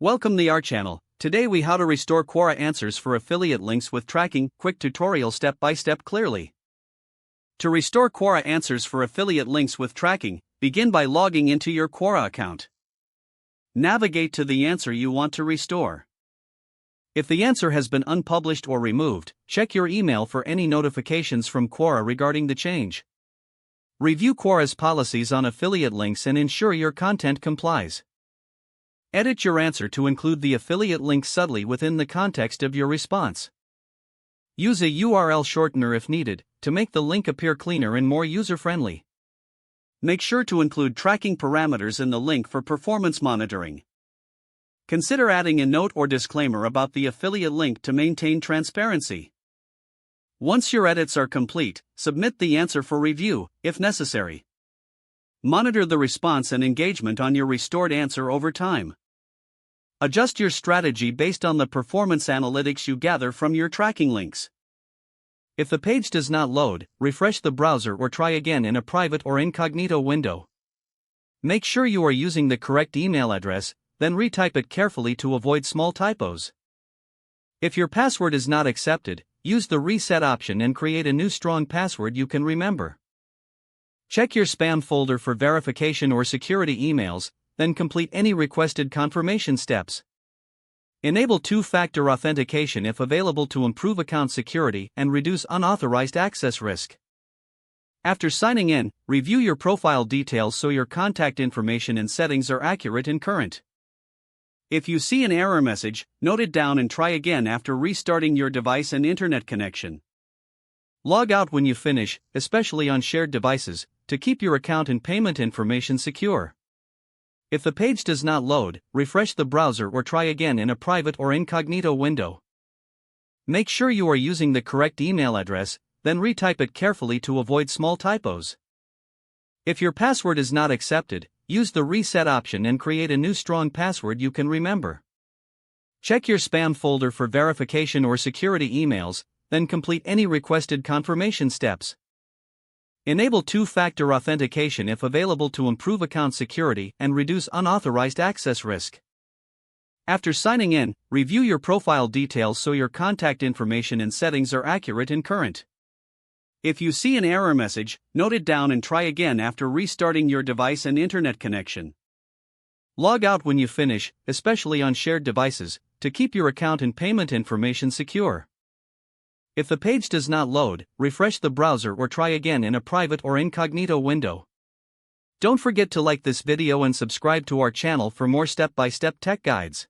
Welcome to our channel. Today we how to restore Quora answers for affiliate links with tracking, quick tutorial step by step clearly. To restore Quora answers for affiliate links with tracking, begin by logging into your Quora account. Navigate to the answer you want to restore. If the answer has been unpublished or removed, check your email for any notifications from Quora regarding the change. Review Quora's policies on affiliate links and ensure your content complies. Edit your answer to include the affiliate link subtly within the context of your response. Use a URL shortener if needed, to make the link appear cleaner and more user-friendly. Make sure to include tracking parameters in the link for performance monitoring. Consider adding a note or disclaimer about the affiliate link to maintain transparency. Once your edits are complete, submit the answer for review, if necessary. Monitor the response and engagement on your restored answer over time. Adjust your strategy based on the performance analytics you gather from your tracking links. If the page does not load, refresh the browser or try again in a private or incognito window. Make sure you are using the correct email address, then retype it carefully to avoid small typos. If your password is not accepted, use the reset option and create a new strong password you can remember. Check your spam folder for verification or security emails, then complete any requested confirmation steps. Enable two-factor authentication if available to improve account security and reduce unauthorized access risk. After signing in, review your profile details so your contact information and settings are accurate and current. If you see an error message, note it down and try again after restarting your device and internet connection. Log out when you finish, especially on shared devices, to keep your account and payment information secure. If the page does not load, refresh the browser or try again in a private or incognito window. Make sure you are using the correct email address, then retype it carefully to avoid small typos. If your password is not accepted, use the reset option and create a new strong password you can remember. Check your spam folder for verification or security emails, then complete any requested confirmation steps. Enable two-factor authentication if available to improve account security and reduce unauthorized access risk. After signing in, review your profile details so your contact information and settings are accurate and current. If you see an error message, note it down and try again after restarting your device and internet connection. Log out when you finish, especially on shared devices, to keep your account and payment information secure. If the page does not load, refresh the browser or try again in a private or incognito window. Don't forget to like this video and subscribe to our channel for more step-by-step tech guides.